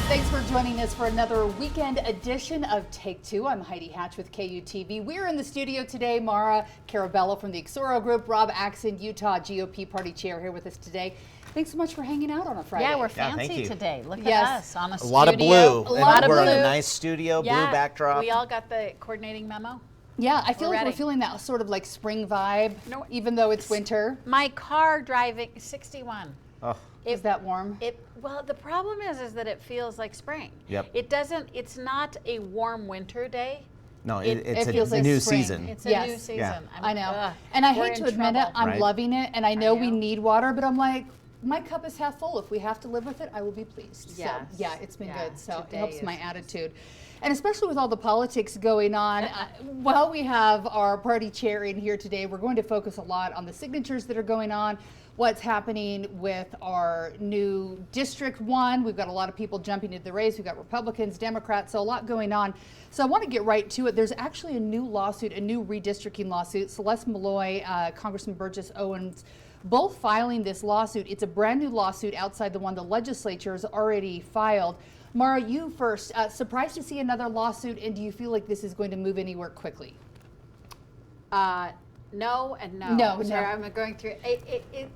Thanks for joining us for another weekend edition of Take Two. I'm Heidi Hatch with KUTV. We're in the studio today. Maura, Carabello from the Exoro Group, Rob Axson, Utah GOP Party Chair, here with us today. Thanks so much for hanging out on a Friday. Yeah, we're fancy today. Look at us on a studio. A lot of blue. We're in a nice studio, blue backdrop. We all got the coordinating memo. Yeah, I feel like we're feeling that sort of like spring vibe, even though it's winter. My car driving 61. Oh. Is that warm? Well, the problem is that it feels like spring. Yep. It's not a warm winter day. No, it's a feels like new spring. season. It's a new season. Yeah. I know. And I hate to admit it, I'm loving it, and I know we need water, but I'm like, my cup is half full. If we have to live with it, I will be pleased. Yes. So, yeah, it's been good. So Today it helps my attitude. And especially with all the politics going on, while we have our party chair in here today, we're going to focus a lot on the signatures that are going on, what's happening with our new District 1. We've got a lot of people jumping into the race. We've got Republicans, Democrats, so a lot going on. So I want to get right to it. There's actually a new lawsuit, a new redistricting lawsuit. Celeste Maloy, Congressman Burgess, Owens, both filing this lawsuit. It's a brand new lawsuit outside the one the legislature has already filed. Maura, you first. Surprised to see another lawsuit, and do you feel like this is going to move anywhere quickly? No and no. No. I'm going through it.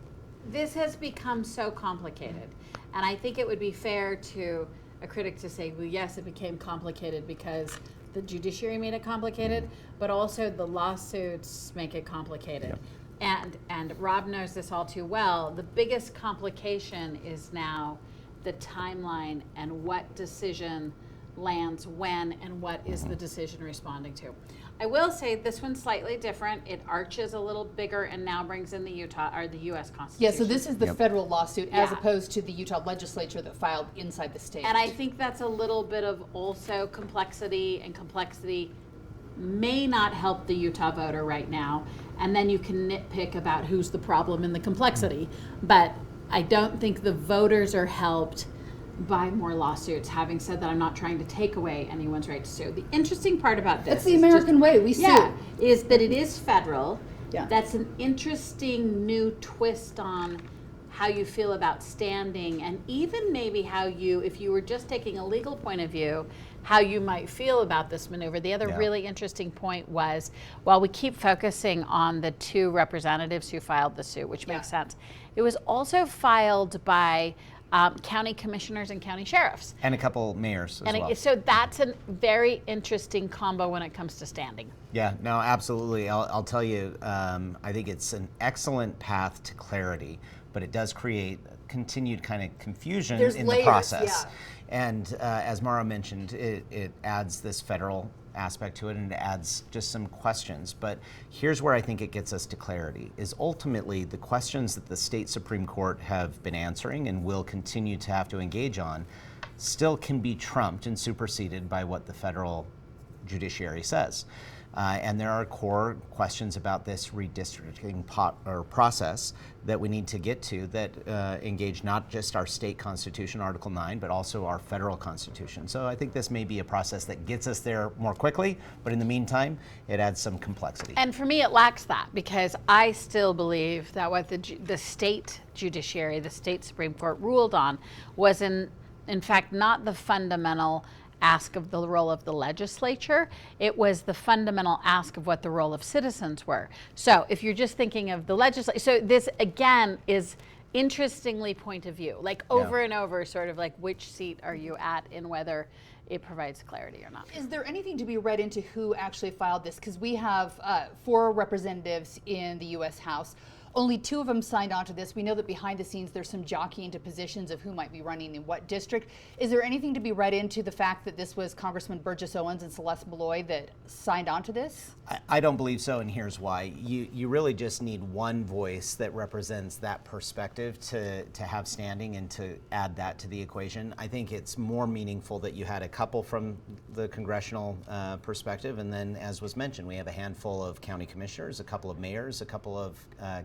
This has become so complicated, and I think it would be fair to a critic to say, well, yes, it became complicated because the judiciary made it complicated, but also the lawsuits make it complicated. Yep. And Rob knows this all too well. The biggest complication is now the timeline and what decision lands when and what is the decision responding to. I will say this one's slightly different. It arches a little bigger and now brings in the Utah or the U.S. Constitution. Yeah, so this is the federal lawsuit as opposed to the Utah legislature that filed inside the state. And I think that's a little bit of also complexity, and complexity may not help the Utah voter right now. And then you can nitpick about who's the problem in the complexity. But I don't think the voters are helped by more lawsuits. Having said that, I'm not trying to take away anyone's right to sue. The interesting part about this, it's the American way. We sue. Is that it is federal. Yeah. That's an interesting new twist on how you feel about standing, and even maybe how you, if you were just taking a legal point of view, how you might feel about this maneuver. The other really interesting point was, while we keep focusing on the two representatives who filed the suit, which makes sense, it was also filed by county commissioners and county sheriffs. And a couple mayors as well. So that's a very interesting combo when it comes to standing. Yeah, no, absolutely. I'll tell you, I think it's an excellent path to clarity, but it does create continued kind of confusion in the process. And as Maura mentioned, it adds this federal aspect to it, and it adds just some questions. But here's where I think it gets us to clarity, is ultimately the questions that the state Supreme Court have been answering and will continue to have to engage on still can be trumped and superseded by what the federal judiciary says. And there are core questions about this redistricting process that we need to get to that engage not just our state constitution, Article 9, but also our federal constitution. So I think this may be a process that gets us there more quickly, but in the meantime, it adds some complexity. And for me, it lacks that, because I still believe that what the state judiciary, the state Supreme Court ruled on was in fact not the fundamental ask of the role of the legislature. It was the fundamental ask of what the role of citizens were. So if you're just thinking of the legislature, so this again is interestingly point of view, like over and over, sort of like which seat are you at in whether it provides clarity or not. Is there anything to be read into who actually filed this? Because we have 4 representatives in the U.S. House. Only 2 of them signed on to this. We know that behind the scenes there's some jockeying to positions of who might be running in what district. Is there anything to be read into the fact that this was Congressman Burgess Owens and Celeste Maloy that signed on to this? I don't believe so, and here's why. You really just need one voice that represents that perspective to have standing and to add that to the equation. I think it's more meaningful that you had a couple from the congressional perspective, and then, as was mentioned, we have a handful of county commissioners, a couple of mayors, a couple of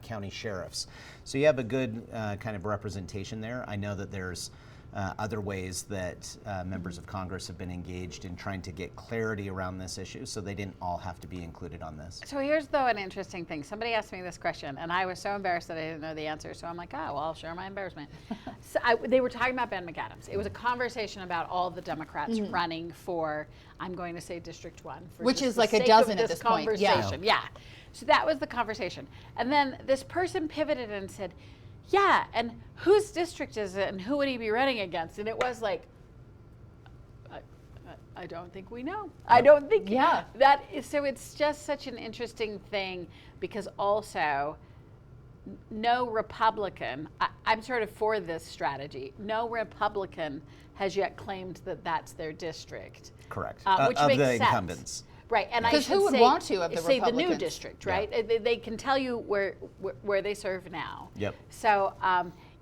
county sheriffs. So you have a good kind of representation there. I know that there's other ways that members of Congress have been engaged in trying to get clarity around this issue, so they didn't all have to be included on this. So here's though an interesting thing. Somebody asked me this question, and I was so embarrassed that I didn't know the answer. So I'm like, oh, well, I'll share my embarrassment. They were talking about Ben McAdams. It was a conversation about all the Democrats running for, I'm going to say District 1. Which is like a dozen at this point. Yeah. So that was the conversation. And then this person pivoted and said, yeah, and whose district is it and who would he be running against? And it was like, I don't think we know. I don't think. Yeah. That is, so it's just such an interesting thing because also no Republican, I'm sort of for this strategy, no Republican has yet claimed that that's their district. Correct. Which of makes the sense. Incumbents. Right, and because who would want to of the say Republicans? the new district, right? Yeah. They can tell you where they serve now. Yep. So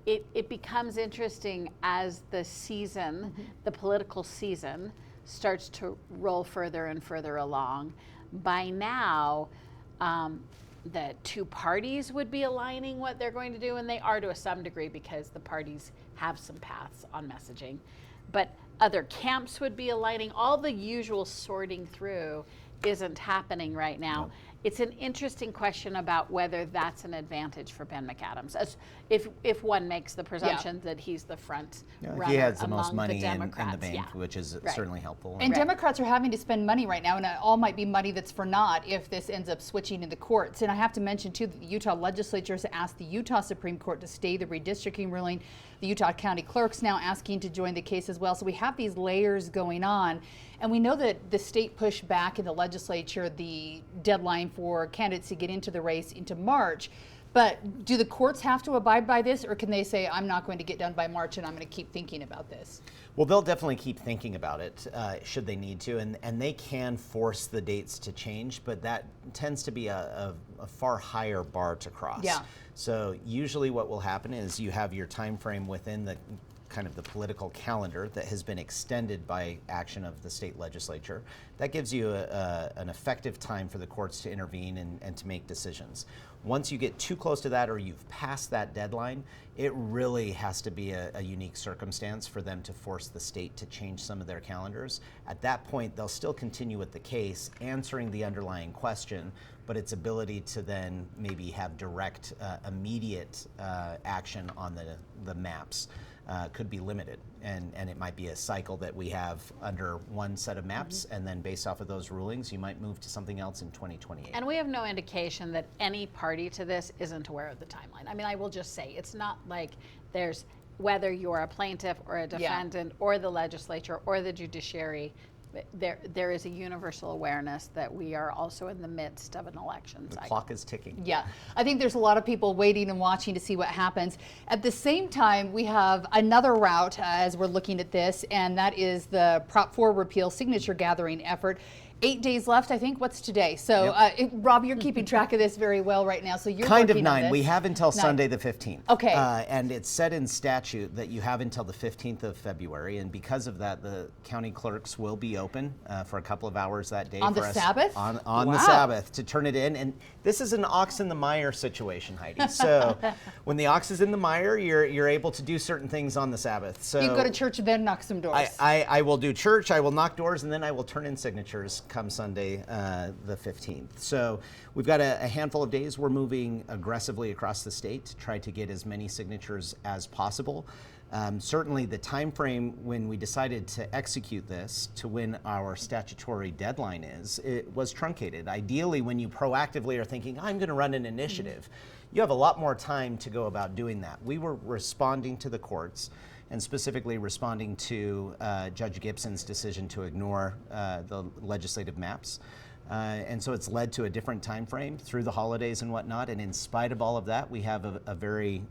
it becomes interesting as the season, the political season, starts to roll further and further along. By now, the two parties would be aligning what they're going to do, and they are to some degree because the parties have some paths on messaging. But other camps would be aligning. All the usual sorting through isn't happening right now. Nope. It's an interesting question about whether that's an advantage for Ben McAdams, as if one makes the presumption that he's the front runner. He has the among most money the in the Democrats. bank, which is certainly helpful. And Democrats are having to spend money right now, and it all might be money that's for naught if this ends up switching in the courts. And I have to mention, too, that the Utah legislature has asked the Utah Supreme Court to stay the redistricting ruling. The Utah County Clerk's now asking to join the case as well. So we have these layers going on. And we know that the state pushed back in the legislature the deadline for candidates to get into the race into March. But do the courts have to abide by this, or can they say, I'm not going to get done by March and I'm going to keep thinking about this? Well, they'll definitely keep thinking about it should they need to, and they can force the dates to change, but that tends to be a far higher bar to cross. Yeah. So usually what will happen is you have your time frame within the kind of the political calendar that has been extended by action of the state legislature. That gives you an effective time for the courts to intervene and to make decisions. Once you get too close to that or you've passed that deadline, it really has to be a unique circumstance for them to force the state to change some of their calendars. At that point, they'll still continue with the case, answering the underlying question, but its ability to then maybe have direct, immediate action on the maps could be limited. And it might be a cycle that we have under one set of maps, and then based off of those rulings, you might move to something else in 2028. And we have no indication that any party to this isn't aware of the timeline. I mean, I will just say, it's not like there's, whether you're a plaintiff or a defendant or the legislature or the judiciary, there is a universal awareness that we are also in the midst of an election cycle. The clock is ticking. Yeah, I think there's a lot of people waiting and watching to see what happens. At the same time, we have another route as we're looking at this, and that is the Prop 4 repeal signature gathering effort. 8 days left, I think. What's today? So, Rob, you're keeping track of this very well right now. So you're kind of working on 9. this. We have until Sunday the 15th. Okay. And it's set in statute that you have until the 15th of February, and because of that, the county clerks will be open for a couple of hours that day. On the Sabbath? On the Sabbath to turn it in. And this is an ox in the mire situation, Heidi. So when the ox is in the mire, you're able to do certain things on the Sabbath. So you go to church and then knock some doors. I will do church, I will knock doors, and then I will turn in signatures come Sunday the 15th. So we've got a handful of days. We're moving aggressively across the state to try to get as many signatures as possible. Certainly the time frame when we decided to execute this to when our statutory deadline is, it was truncated. Ideally, when you proactively are thinking, I'm going to run an initiative, you have a lot more time to go about doing that. We were responding to the courts, and specifically responding to Judge Gibson's decision to ignore the legislative maps. And so it's led to a different time frame through the holidays and whatnot. And in spite of all of that, we have a very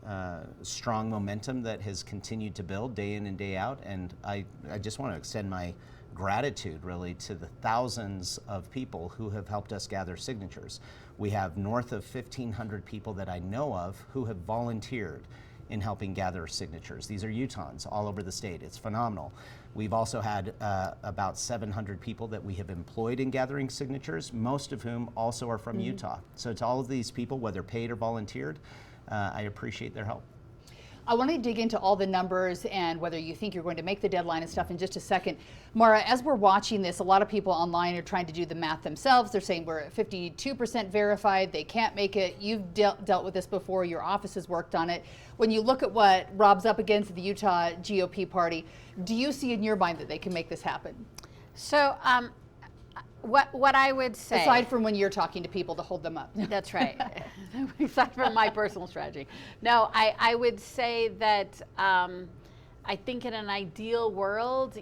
strong momentum that has continued to build day in and day out. And I just want to extend my gratitude really to the thousands of people who have helped us gather signatures. We have north of 1,500 people that I know of who have volunteered in helping gather signatures. These are Utahns all over the state. It's phenomenal. We've also had about 700 people that we have employed in gathering signatures, most of whom also are from Utah. So to all of these people, whether paid or volunteered, I appreciate their help. I want to dig into all the numbers and whether you think you're going to make the deadline and stuff in just a second. Maura, as we're watching this, a lot of people online are trying to do the math themselves. They're saying we're at 52% verified. They can't make it. You've dealt with this before. Your office has worked on it. When you look at what Rob's up against the Utah GOP party, do you see in your mind that they can make this happen? So, what I would say, aside from when you're talking to people to hold them up. That's right. Aside from my personal strategy. No, I would say that I think in an ideal world,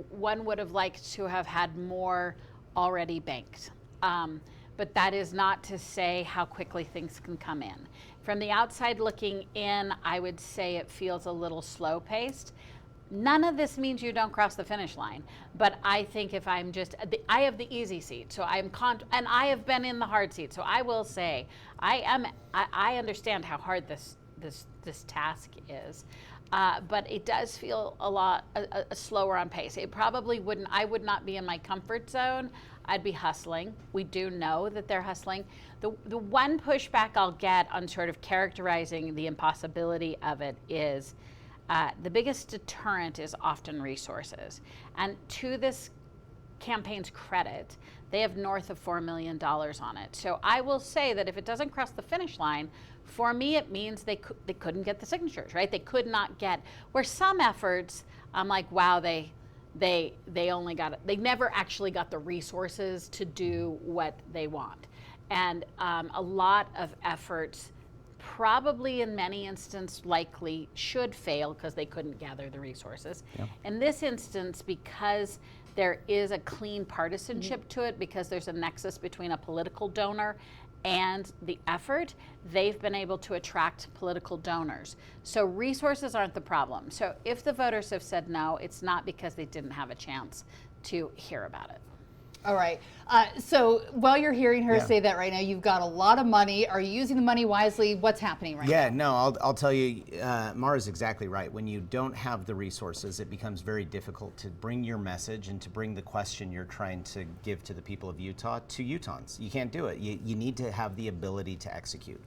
one would have liked to have had more already banked. But that is not to say how quickly things can come in. From the outside looking in, I would say it feels a little slow paced. None of this means you don't cross the finish line, but I think if I'm I have the easy seat, so and I have been in the hard seat, so I will say I understand how hard this task is, but it does feel a lot slower on pace. It probably wouldn't. I would not be in my comfort zone. I'd be hustling. We do know that they're hustling. The one pushback I'll get on sort of characterizing the impossibility of it is. The biggest deterrent is often resources. And to this campaign's credit, they have north of $4 million on it. So I will say that if it doesn't cross the finish line, for me it means they couldn't get the signatures, right? They could not get, where some efforts, I'm like, wow, they only got it. They never actually got the resources to do what they want. And a lot of efforts probably in many instances likely should fail because they couldn't gather the resources. Yep. In this instance, because there is a clean partisanship to it, because there's a nexus between a political donor and the effort, they've been able to attract political donors. So resources aren't the problem. So if the voters have said no, it's not because they didn't have a chance to hear about it. All right. So while you're hearing her say that right now, you've got a lot of money. Are you using the money wisely? What's happening right now? Yeah, no, I'll tell you, Maura's exactly right. When you don't have the resources, it becomes very difficult to bring your message and to bring the question you're trying to give to the people of Utah to Utahns. You can't do it. You need to have the ability to execute.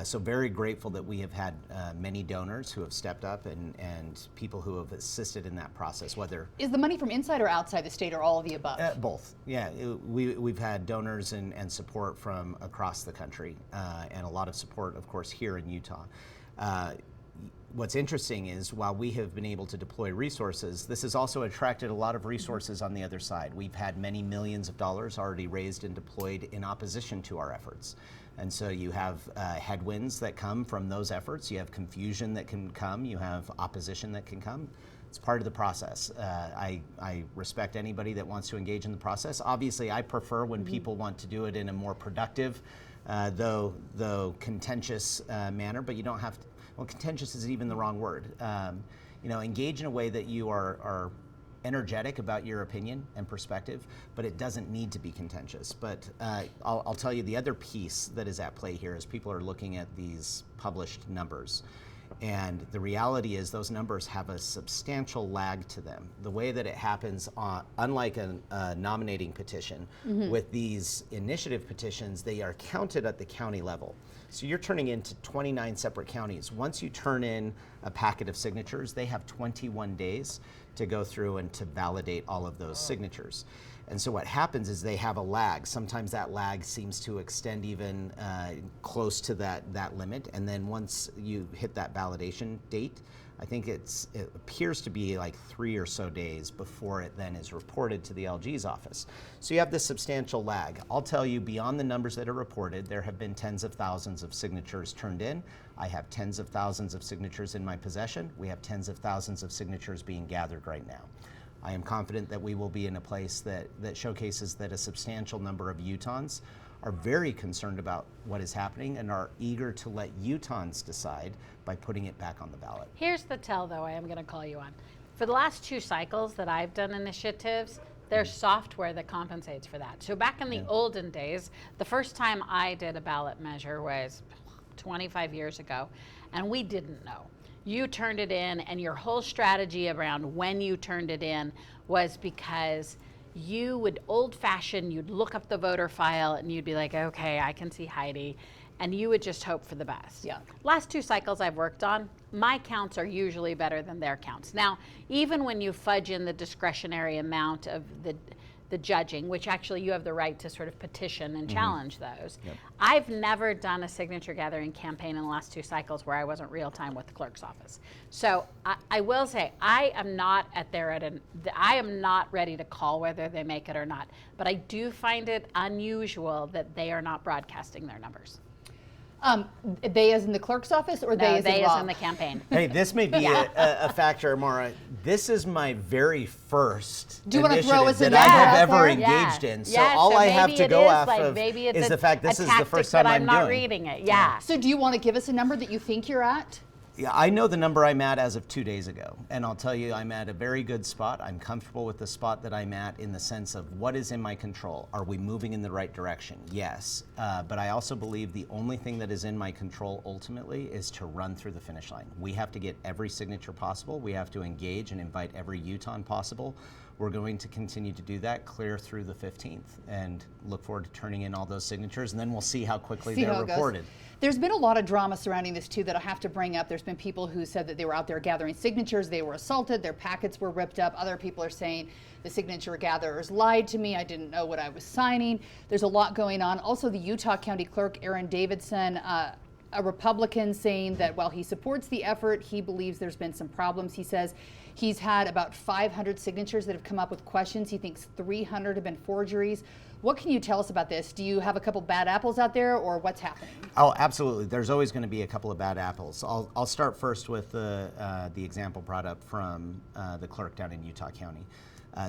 So very grateful that we have had many donors who have stepped up and people who have assisted in that process. Whether is the money from inside or outside the state, or all of the above? Both. Yeah, we've had donors and support from across the country, and a lot of support, of course, here in Utah. What's interesting is while we have been able to deploy resources, this has also attracted a lot of resources on the other side. We've had many millions of dollars already raised and deployed in opposition to our efforts. And so you have headwinds that come from those efforts. You have confusion that can come. You have opposition that can come. It's part of the process. I respect anybody that wants to engage in the process. Obviously, I prefer when people want to do it in a more productive, though contentious manner, but you don't have to. Well, contentious is even the wrong word. Engage in a way that you are energetic about your opinion and perspective, but it doesn't need to be contentious. But I'll tell you the other piece that is at play here is people are looking at these published numbers. And the reality is those numbers have a substantial lag to them. The way that it happens, unlike a nominating petition, with these initiative petitions, they are counted at the county level. So you're turning into 29 separate counties. Once you turn in a packet of signatures, they have 21 days to go through and to validate all of those signatures. And so what happens is they have a lag. Sometimes that lag seems to extend even close to that limit. And then once you hit that validation date, I think it appears to be like 3 or so days before it then is reported to the LG's office. So you have this substantial lag. I'll tell you, beyond the numbers that are reported, there have been tens of thousands of signatures turned in. I have tens of thousands of signatures in my possession. We have tens of thousands of signatures being gathered right now. I am confident that we will be in a place that showcases that a substantial number of Utahns are very concerned about what is happening and are eager to let Utahns decide by putting it back on the ballot. Here's the tell, though, I am going to call you on. For the last 2 cycles that I've done initiatives, there's software that compensates for that. So back in the olden days, the first time I did a ballot measure was 25 years ago, and we didn't know. You turned it in, and your whole strategy around when you turned it in was because you would old-fashioned, you'd look up the voter file, and you'd be like, okay, I can see Heidi, and you would just hope for the best. Yeah. Last 2 cycles I've worked on, my counts are usually better than their counts. Now, even when you fudge in the discretionary amount of the judging, which actually you have the right to sort of petition and challenge those. Yep. I've never done a signature gathering campaign in the last 2 cycles where I wasn't real time with the clerk's office. So I will say I am not I am not ready to call whether they make it or not, but I do find it unusual that they are not broadcasting their numbers. They as in the clerk's office, or they No, as they in as Rob? in the campaign. Hey, this may be a factor, Maura. This is my very first Do you wanna throw us initiative a that I name have out ever there? engaged in. So Yeah, all so I have maybe to it go is off like, of maybe it's is the fact this a is the tactic first time that I'm not doing. reading it. Yeah. So do you want to give us a number that you think you're at? Yeah, I know the number I'm at as of 2 days ago, and I'll tell you I'm at a very good spot. I'm comfortable with the spot that I'm at in the sense of what is in my control. Are we moving in the right direction? Yes, but I also believe the only thing that is in my control ultimately is to run through the finish line. We have to get every signature possible. We have to engage and invite every Utahn possible. We're going to continue to do that clear through the 15th and look forward to turning in all those signatures, and then we'll see how quickly they're reported. There's been a lot of drama surrounding this too that I have to bring up. There's been people who said that they were out there gathering signatures, they were assaulted, their packets were ripped up. Other people are saying the signature gatherers lied to me, I didn't know what I was signing. There's a lot going on. Also, the Utah County Clerk, Aaron Davidson, a Republican, saying that while he supports the effort, he believes there's been some problems. He says he's had about 500 signatures that have come up with questions. He thinks 300 have been forgeries. What can you tell us about this? Do you have a couple bad apples out there, or what's happening? Oh, absolutely. There's always going to be a couple of bad apples. I'll start first with the example brought up from the clerk down in Utah County.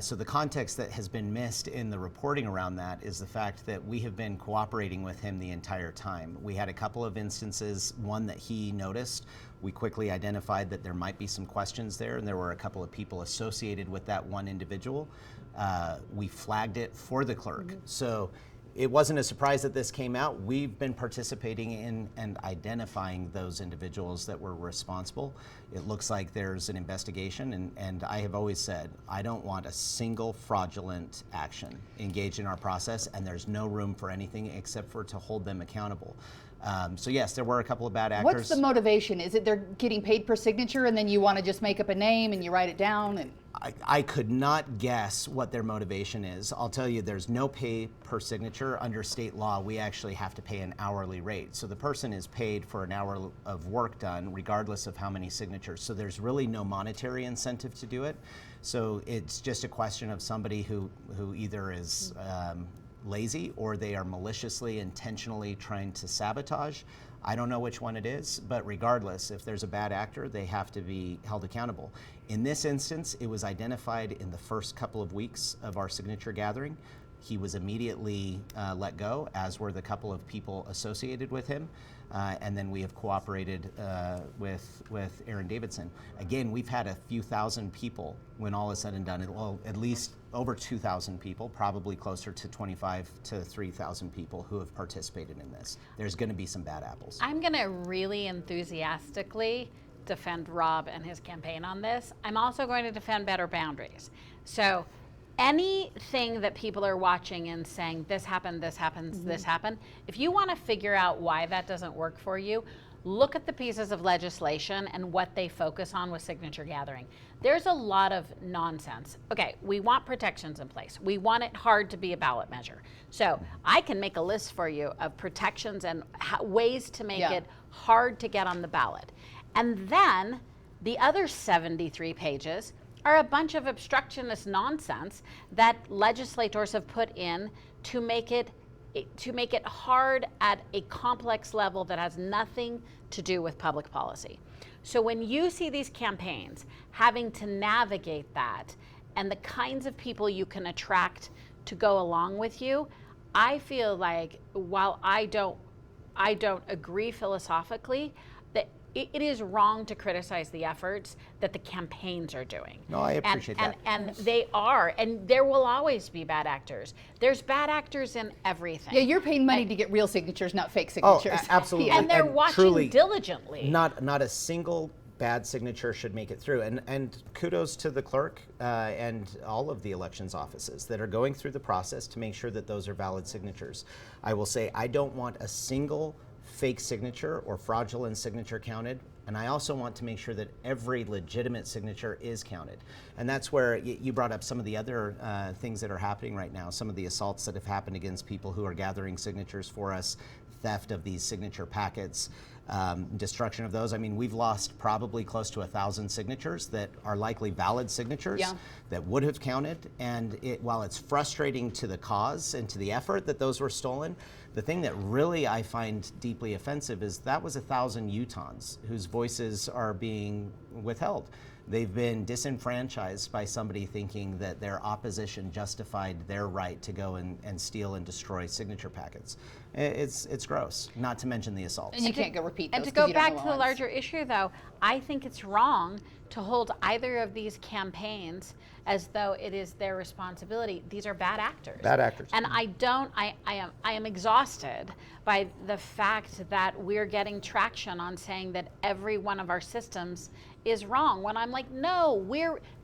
So the context that has been missed in the reporting around that is the fact that we have been cooperating with him the entire time. We had a couple of instances, one that he noticed. We quickly identified that there might be some questions there, and there were a couple of people associated with that one individual. We flagged it for the clerk. So it wasn't a surprise that this came out. We've been participating in and identifying those individuals that were responsible. It looks like there's an investigation, and I have always said, I don't want a single fraudulent action engaged in our process, and there's no room for anything except for to hold them accountable. So yes, there were a couple of bad actors. What's the motivation? Is it they're getting paid per signature and then you want to just make up a name and you write it down? And I could not guess what their motivation is. I'll tell you, there's no pay per signature. Under state law, we actually have to pay an hourly rate. So the person is paid for an hour of work done, regardless of how many signatures. So there's really no monetary incentive to do it. So it's just a question of somebody who either is lazy or they are maliciously, intentionally trying to sabotage. I don't know which one it is, but regardless, if there's a bad actor, they have to be held accountable. In this instance, it was identified in the first couple of weeks of our signature gathering. He was immediately let go, as were the couple of people associated with him. And then we have cooperated with Aaron Davidson. Again, we've had a few thousand people when all is said and done. Well, at least over 2,000 people, probably closer to 25 to 3,000 people who have participated in this. There's going to be some bad apples. I'm going to really enthusiastically defend Rob and his campaign on this. I'm also going to defend better boundaries. So anything that people are watching and saying, this happened, this happens, this happened, if you want to figure out why that doesn't work for you, look at the pieces of legislation and what they focus on with signature gathering. There's a lot of nonsense. Okay, we want protections in place. We want it hard to be a ballot measure. So I can make a list for you of protections and ways to make it hard to get on the ballot. And then the other 73 pages are a bunch of obstructionist nonsense that legislators have put in to make it hard at a complex level that has nothing to do with public policy. So when you see these campaigns having to navigate that and the kinds of people you can attract to go along with you, I feel like while I don't agree philosophically, that it is wrong to criticize the efforts that the campaigns are doing. No, I appreciate that. And they are, and there will always be bad actors. There's bad actors in everything. yeah, you're paying money to get real signatures, not fake signatures. Absolutely. And they're watching truly, diligently. Not a single bad signature should make it through. And kudos to the clerk and all of the elections offices that are going through the process to make sure that those are valid signatures. I will say I don't want a single fake signature or fraudulent signature counted. And I also want to make sure that every legitimate signature is counted. And that's where you brought up some of the other things that are happening right now, some of the assaults that have happened against people who are gathering signatures for us, theft of these signature packets, destruction of those. I mean, we've lost probably close to 1,000 signatures that are likely valid signatures that would have counted. And while it's frustrating to the cause and to the effort that those were stolen, the thing that really I find deeply offensive is that was 1,000 Utahns whose voices are being withheld. They've been disenfranchised by somebody thinking that their opposition justified their right to go and steal and destroy signature packets. It's gross, not to mention the assaults. And you can't go repeat those. And to go back to the larger issue, though, I think it's wrong to hold either of these campaigns as though it is their responsibility. These are bad actors. Bad actors. And I am exhausted by the fact that we're getting traction on saying that every one of our systems is wrong, when I'm like, no,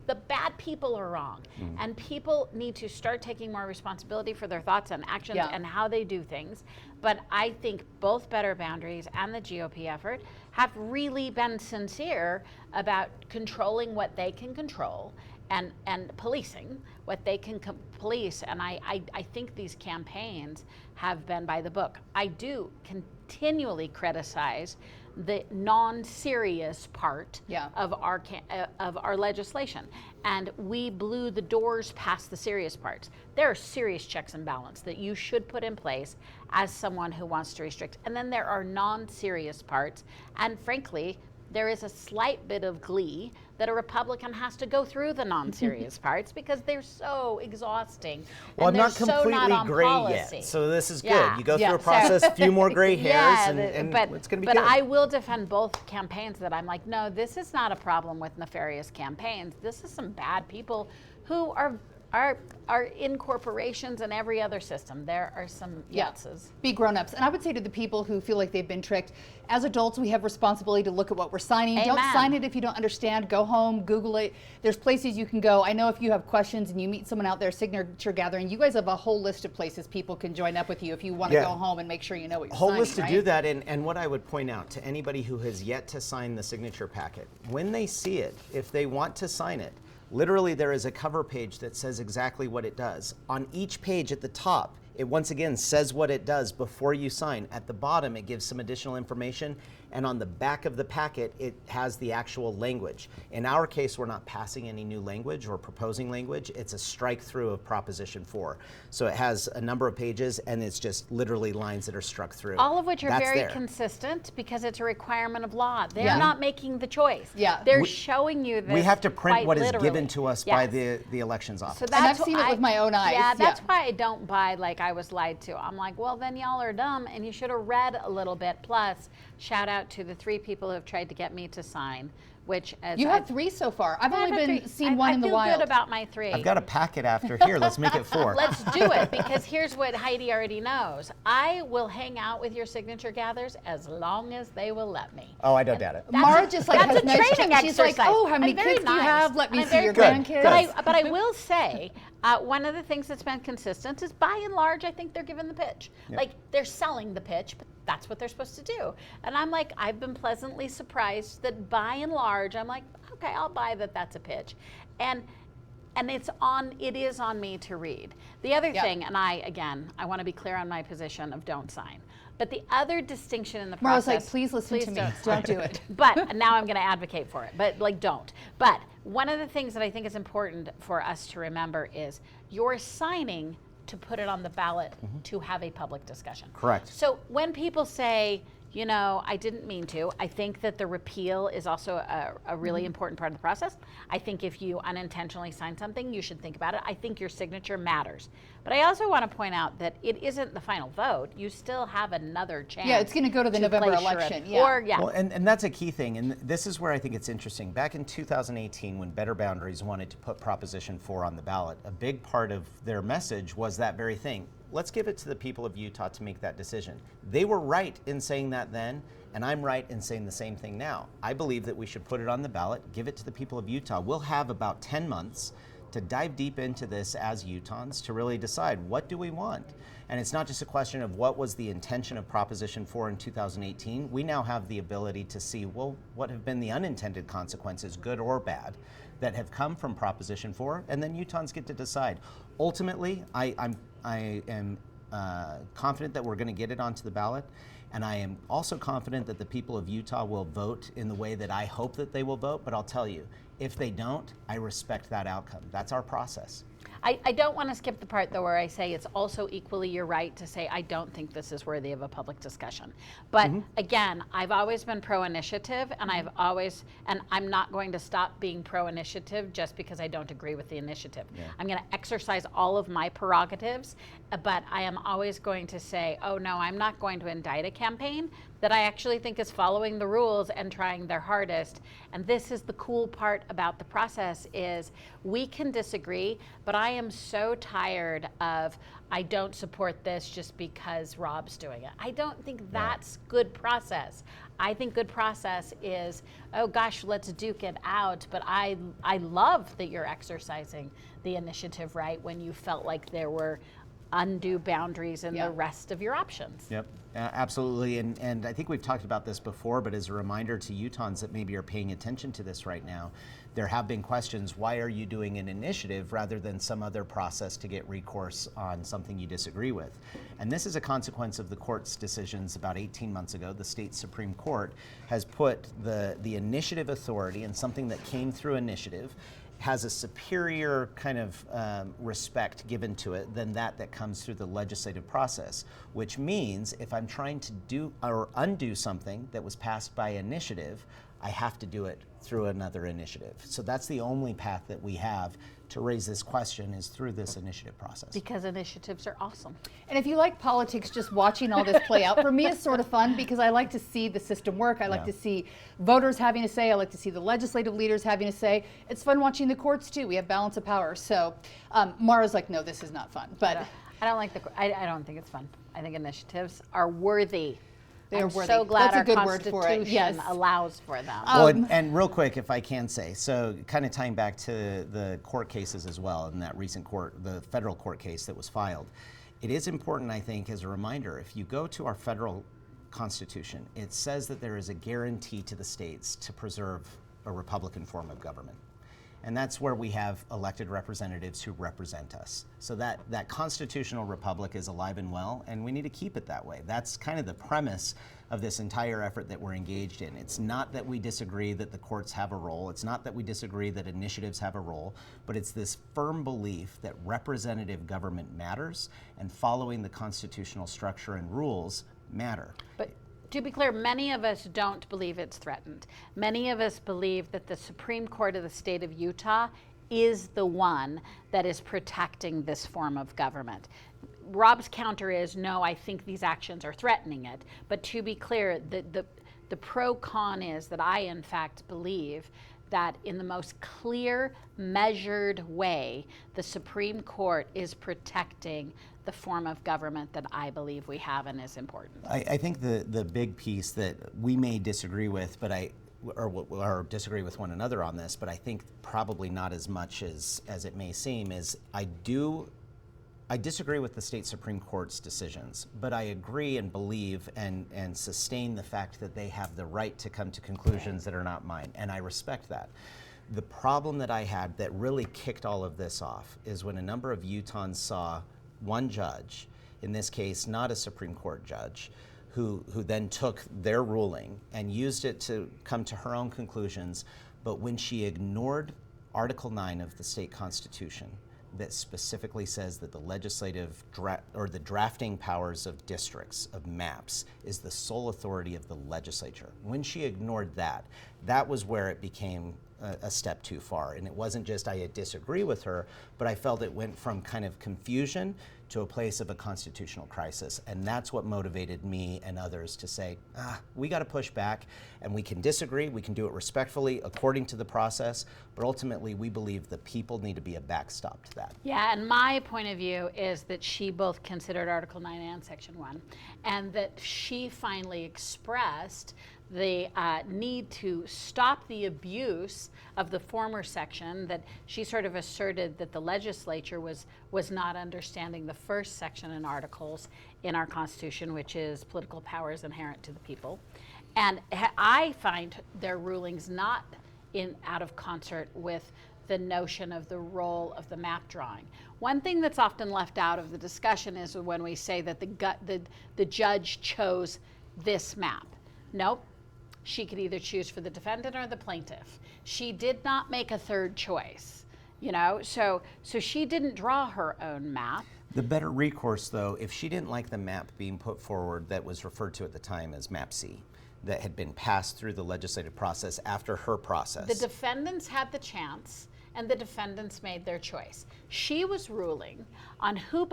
the bad people are wrong. And people need to start taking more responsibility for their thoughts and actions and how they do things. But I think both Better Boundaries and the GOP effort have really been sincere about controlling what they can control and policing what they can police. And I think these campaigns have been by the book. I do continually criticize the non-serious part of our legislation, and we blew the doors past the serious parts. There are serious checks and balance that you should put in place as someone who wants to restrict, and then there are non-serious parts, and frankly, there is a slight bit of glee that a Republican has to go through the non-serious parts because they're so exhausting. Well, and I'm not completely gray yet, so this is good. You go through a process, a few more gray hairs, and it's going to be good. But I will defend both campaigns that I'm like, no, this is not a problem with nefarious campaigns. This is some bad people who are in corporations and every other system. There are some yeses. Be grown-ups. And I would say to the people who feel like they've been tricked, as adults, we have responsibility to look at what we're signing. Amen. Don't sign it if you don't understand. Go home, Google it. There's places you can go. I know if you have questions and you meet someone out there signature gathering, you guys have a whole list of places people can join up with you if you want to go home and make sure you know what you're signing. Whole list to do that. And what I would point out to anybody who has yet to sign the signature packet, when they see it, if they want to sign it, literally, there is a cover page that says exactly what it does. On each page at the top, it once again says what it does before you sign. At the bottom, it gives some additional information. And on the back of the packet, it has the actual language. In our case, we're not passing any new language or proposing language. It's a strike through of Proposition 4. So it has a number of pages, and it's just literally lines that are struck through. All of which are very consistent because it's a requirement of law. They're not making the choice. They're showing you this. We have to print what literally is given to us by the elections office. So and I've seen it with my own eyes. Yeah, that's why I don't buy like I was lied to. I'm like, well, then y'all are dumb, and you should have read a little bit. Plus, shout out to the 3 people who have tried to get me to sign, which as you have 3 so far. I've only seen one in the wild. I feel good about my 3. I've got a packet after here. Let's make it 4. Let's do it, because here's what Heidi already knows. I will hang out with your signature gatherers as long as they will let me. Oh, I don't doubt it. Maura just like that's has a nice training exercise. She's like, oh, how many kids do you have? Let me see your grandkids. But I will say, one of the things that's been consistent is, by and large, I think they're giving the pitch. Like, they're selling the pitch, but that's what they're supposed to do. And I'm like, I've been pleasantly surprised that by and large, I'm like, okay, I'll buy that that's a pitch. And it is on me to read. The other thing, and I want to be clear on my position of don't sign. But the other distinction in the process. Maura's like, please listen to me. Don't do it. But now I'm going to advocate for it. But like, don't. But one of the things that I think is important for us to remember is you're signing to put it on the ballot to have a public discussion. Correct. So when people say, you know, I didn't mean to, I think that the repeal is also a really important part of the process. I think if you unintentionally sign something, you should think about it. I think your signature matters. But I also want to point out that it isn't the final vote. You still have another chance. Yeah, it's going to go to the November election. Well, and that's a key thing. And this is where I think it's interesting. Back in 2018, when Better Boundaries wanted to put Proposition 4 on the ballot, a big part of their message was that very thing. Let's give it to the people of Utah to make that decision. They were right in saying that then, and I'm right in saying the same thing now. I believe that we should put it on the ballot, give it to the people of Utah. We'll have about 10 months to dive deep into this as Utahns to really decide, what do we want? And it's not just a question of what was the intention of Proposition 4 in 2018. We now have the ability to see, well, what have been the unintended consequences, good or bad, that have come from Proposition 4, and then Utahns get to decide. Ultimately, I am confident that we're going to get it onto the ballot, and I am also confident that the people of Utah will vote in the way that I hope that they will vote, but I'll tell you, if they don't, I respect that outcome. That's our process. I don't want to skip the part, though, where I say it's also equally your right to say, I don't think this is worthy of a public discussion. But again, I've always been pro-initiative, and I'm not going to stop being pro-initiative just because I don't agree with the initiative. Yeah. I'm going to exercise all of my prerogatives, but I am always going to say, oh no, I'm not going to indict a campaign that I actually think is following the rules and trying their hardest. And this is the cool part about the process is we can disagree, but I am so tired of, I don't support this just because Rob's doing it. I don't think that's good process. I think good process is, oh gosh, let's duke it out, but I love that you're exercising the initiative right when you felt like there were undue boundaries in the rest of your options. Yep, absolutely. And I think we've talked about this before, but as a reminder to Utahns that maybe are paying attention to this right now, there have been questions, why are you doing an initiative rather than some other process to get recourse on something you disagree with? And this is a consequence of the court's decisions about 18 months ago. The state Supreme Court has put the initiative authority, and something that came through initiative has a superior kind of respect given to it than that comes through the legislative process, which means if I'm trying to do or undo something that was passed by initiative, I have to do it through another initiative. So that's the only path that we have to raise this question, is through this initiative process. Because initiatives are awesome. And if you like politics, just watching all this play out, for me it's sort of fun because I like to see the system work. I like to see voters having a say. I like to see the legislative leaders having a say. It's fun watching the courts too. We have balance of power. So Maura's like, no, this is not fun. But I don't think it's fun. I think initiatives are worthy. I'm so glad That's our a good Constitution word for it. Yes. allows for them. Well, and real quick, if I can say, so kind of tying back to the court cases as well, in that recent the federal court case that was filed, it is important, I think, as a reminder, if you go to our federal Constitution, it says that there is a guarantee to the states to preserve a Republican form of government. And that's where we have elected representatives who represent us. So that constitutional republic is alive and well, and we need to keep it that way. That's kind of the premise of this entire effort that we're engaged in. It's not that we disagree that the courts have a role. It's not that we disagree that initiatives have a role, but it's this firm belief that representative government matters, and following the constitutional structure and rules matter. But to be clear, many of us don't believe it's threatened. Many of us believe that the Supreme Court of the state of Utah is the one that is protecting this form of government. Rob's counter is, no, I think these actions are threatening it. But to be clear, the pro-con is that I, in fact, believe that in the most clear, measured way, the Supreme Court is protecting the form of government that I believe we have and is important. I think the big piece that we may disagree with, or disagree with one another on this, but I think probably not as much as it may seem, is I disagree with the state Supreme Court's decisions, but I agree and believe and sustain the fact that they have the right to come to conclusions that are not mine, and I respect that. The problem that I had that really kicked all of this off is when a number of Utahns saw one judge, in this case not a Supreme Court judge, who then took their ruling and used it to come to her own conclusions, but when she ignored Article 9 of the state constitution that specifically says that the legislative or the drafting powers of districts, of maps, is the sole authority of the legislature. When she ignored that, that was where it became a step too far. And it wasn't just I disagree with her, but I felt it went from kind of confusion to a place of a constitutional crisis. And that's what motivated me and others to say, we got to push back, and we can disagree, we can do it respectfully according to the process, but ultimately we believe the people need to be a backstop to that. Yeah, and my point of view is that she both considered Article 9 and Section 1, and that she finally expressed the need to stop the abuse of the former section, that she sort of asserted that the legislature was not understanding the first section and articles in our Constitution, which is political powers inherent to the people. And I find their rulings not out of concert with the notion of the role of the map drawing. One thing that's often left out of the discussion is when we say that the judge chose this map. Nope. She could either choose for the defendant or the plaintiff. She did not make a third choice, so she didn't draw her own map. The better recourse, though, if she didn't like the map being put forward that was referred to at the time as Map C, that had been passed through the legislative process after her process. The defendants had the chance, and the defendants made their choice. She was ruling on who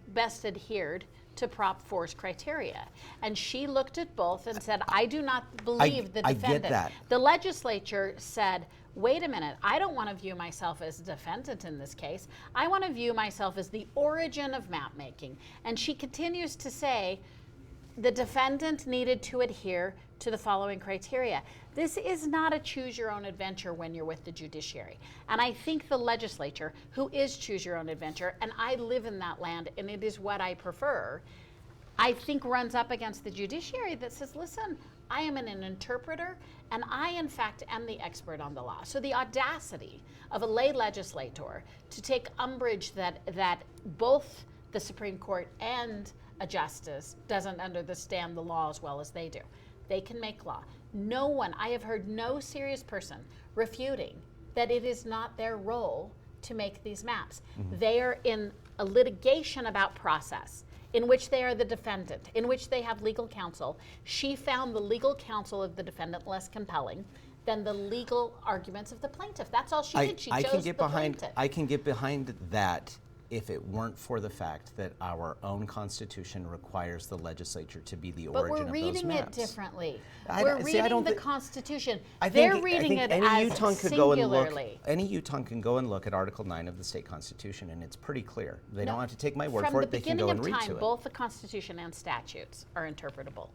best adhered to Prop 4's criteria. And she looked at both and said, I do not believe the defendant. I get that. The legislature said, wait a minute, I don't want to view myself as a defendant in this case. I want to view myself as the origin of map making. And she continues to say, the defendant needed to adhere to the following criteria. This is not a choose your own adventure when you're with the judiciary. And I think the legislature, who is choose your own adventure, and I live in that land and it is what I prefer, I think runs up against the judiciary that says, listen, I am an interpreter and I in fact am the expert on the law. So the audacity of a lay legislator to take umbrage that both the Supreme Court and a justice doesn't understand the law as well as they do. They can make law. No one, I have heard no serious person refuting that it is not their role to make these maps. Mm-hmm. They are in a litigation about process in which they are the defendant, in which they have legal counsel. She found the legal counsel of the defendant less compelling than the legal arguments of the plaintiff. That's all she did. She chose the plaintiff. I can get behind that if it weren't for the fact that our own Constitution requires the legislature to be the origin of those maps. But we're reading it differently. We're reading the Constitution. They're reading it as singularly. Any Utahn can go and look at Article 9 of the state Constitution, and it's pretty clear. They don't have to take my word for it. They can go and read to it. From the beginning of time, both the Constitution and statutes are interpretable.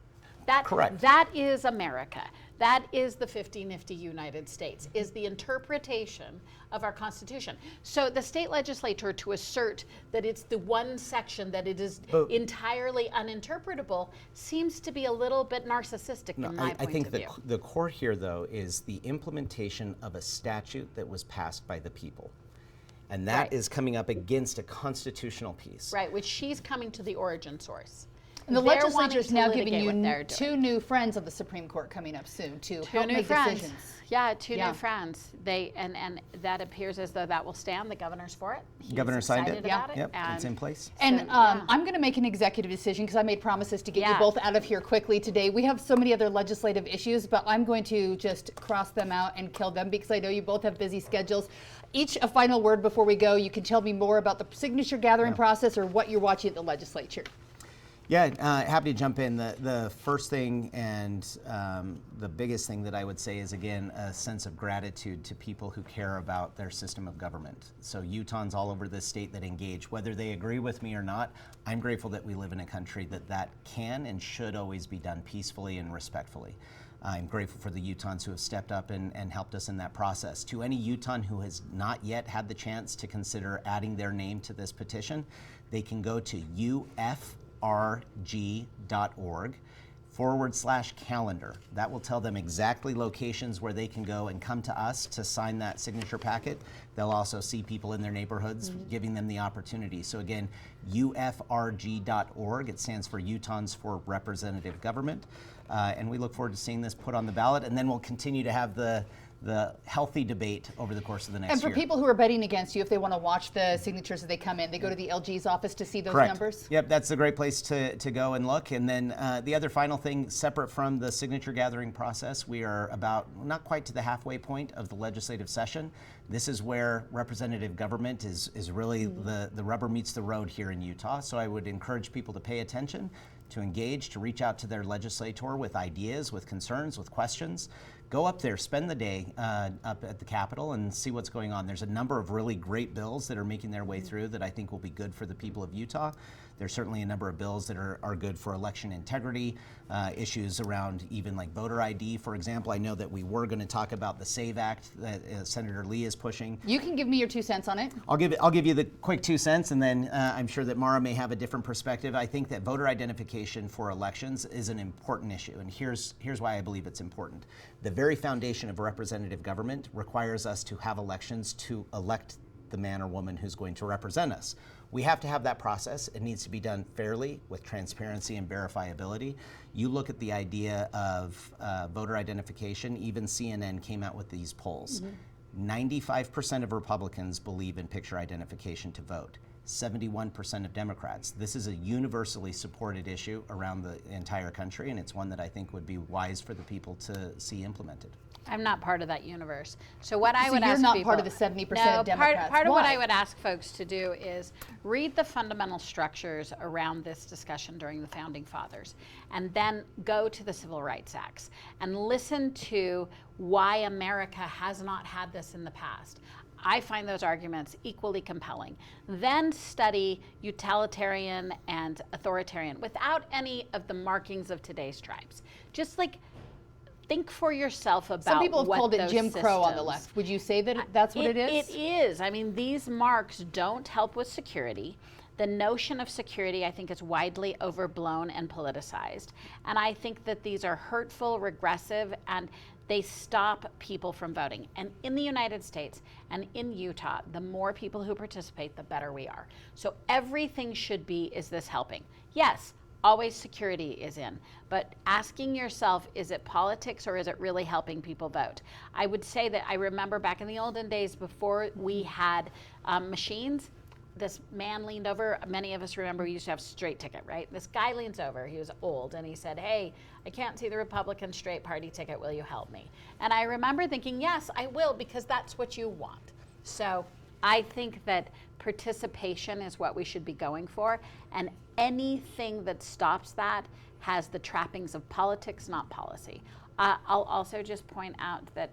Correct. That is America. That is the 50 nifty United States, is the interpretation of our Constitution. So the state legislature to assert that it's the one section that it is entirely uninterpretable seems to be a little bit narcissistic in my point of view. I think the core here, though, is the implementation of a statute that was passed by the people. And that is coming up against a constitutional piece. Right, which she's coming to the origin source. And the legislature is now giving you two new friends of the Supreme Court coming up soon to help make decisions. Yeah, two new friends. And that appears as though that will stand. The governor's for it. The governor signed it. About it. Yep, it's in place. And I'm going to make an executive decision because I made promises to get you both out of here quickly today. We have so many other legislative issues, but I'm going to just cross them out and kill them because I know you both have busy schedules. Each a final word before we go. You can tell me more about the signature gathering process or what you're watching at the legislature. Yeah, happy to jump in. The first thing and the biggest thing that I would say is, again, a sense of gratitude to people who care about their system of government. So Utahns all over this state that engage, whether they agree with me or not, I'm grateful that we live in a country that can and should always be done peacefully and respectfully. I'm grateful for the Utahns who have stepped up and helped us in that process. To any Utahn who has not yet had the chance to consider adding their name to this petition, they can go to ufrg.org/calendar. That will tell them exactly locations where they can go and come to us to sign that signature packet. They'll also see people in their neighborhoods giving them the opportunity. So again, ufrg.org. It stands for Utahns for Representative Government. And we look forward to seeing this put on the ballot, and then we'll continue to have the healthy debate over the course of the next year. And for people who are betting against you, if they want to watch the signatures as they come in, they go to the LG's office to see those numbers? Yep, that's a great place to go and look. And then the other final thing, separate from the signature gathering process, we are about not quite to the halfway point of the legislative session. This is where representative government is really the rubber meets the road here in Utah. So I would encourage people to pay attention, to engage, to reach out to their legislator with ideas, with concerns, with questions. Go up there, spend the day up at the Capitol and see what's going on. There's a number of really great bills that are making their way through that I think will be good for the people of Utah. There's certainly a number of bills that are good for election integrity, issues around even like voter ID, for example. I know that we were going to talk about the SAVE Act that Senator Lee is pushing. You can give me your 2 cents on it. I'll give you the quick 2 cents, and then I'm sure that Maura may have a different perspective. I think that voter identification for elections is an important issue, and here's why I believe it's important. The very foundation of representative government requires us to have elections to elect the man or woman who's going to represent us. We have to have that process. It needs to be done fairly with transparency and verifiability. You look at the idea of voter identification, even CNN came out with these polls. 95% of Republicans believe in picture identification to vote. 71% of Democrats. This is a universally supported issue around the entire country, and it's one that I think would be wise for the people to see implemented. I'm not part of that universe. So what I would ask you're not people, part of the 70% of Democrats. Part of Why? what I would ask folks to do is read the fundamental structures around this discussion during the Founding Fathers, and then go to the Civil Rights Acts and listen to why America has not had this in the past. I find those arguments equally compelling. Then study utilitarian and authoritarian without any of the markings of today's tribes. Just like think for yourself about Some people have called it Jim Crow on the systems. left. Would you say that that's what it is? It is. I mean, these marks don't help with security. The notion of security, I think, is widely overblown and politicized. And I think that these are hurtful, regressive, and they stop people from voting. And in the United States and in Utah, the more people who participate, the better we are. So everything should be, is this helping? Yes, always security is in. But asking yourself, is it politics or is it really helping people vote? I would say that I remember back in the olden days before we had machines, this man leaned over. Many of us remember we used to have straight ticket, right? This guy leans over, he was old, and he said, hey, I can't see the Republican straight party ticket, will you help me? And I remember thinking, yes, I will, because that's what you want. So I think that participation is what we should be going for, and anything that stops that has the trappings of politics, not policy. I'll also just point out that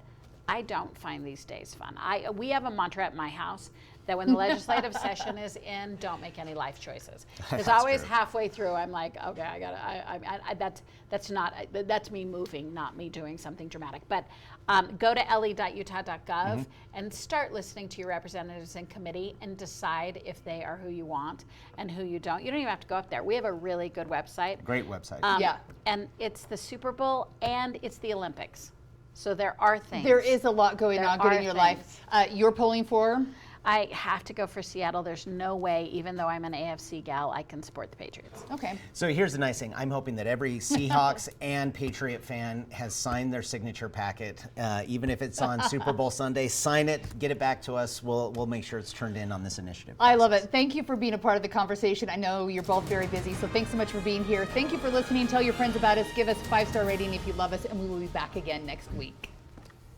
I don't find these days fun. We have a mantra at my house that when the legislative session is in, don't make any life choices. Because always true. Halfway through, I'm like, okay, I gotta. That's me moving, not me doing something dramatic. But go to le.utah.gov and start listening to your representatives in committee and decide if they are who you want and who you don't. You don't even have to go up there. We have a really good website. Great website. Yeah. And it's the Super Bowl and it's the Olympics. So there are things. There is a lot going on good in your life. You're polling for? I have to go for Seattle. There's no way, even though I'm an AFC gal, I can support the Patriots. Okay. So here's the nice thing. I'm hoping that every Seahawks and Patriot fan has signed their signature packet, even if it's on Super Bowl Sunday. Sign it, get it back to us. We'll make sure it's turned in on this initiative. I love it. Thank you for being a part of the conversation. I know you're both very busy, so thanks so much for being here. Thank you for listening. Tell your friends about us. Give us a 5-star rating if you love us, and we will be back again next week.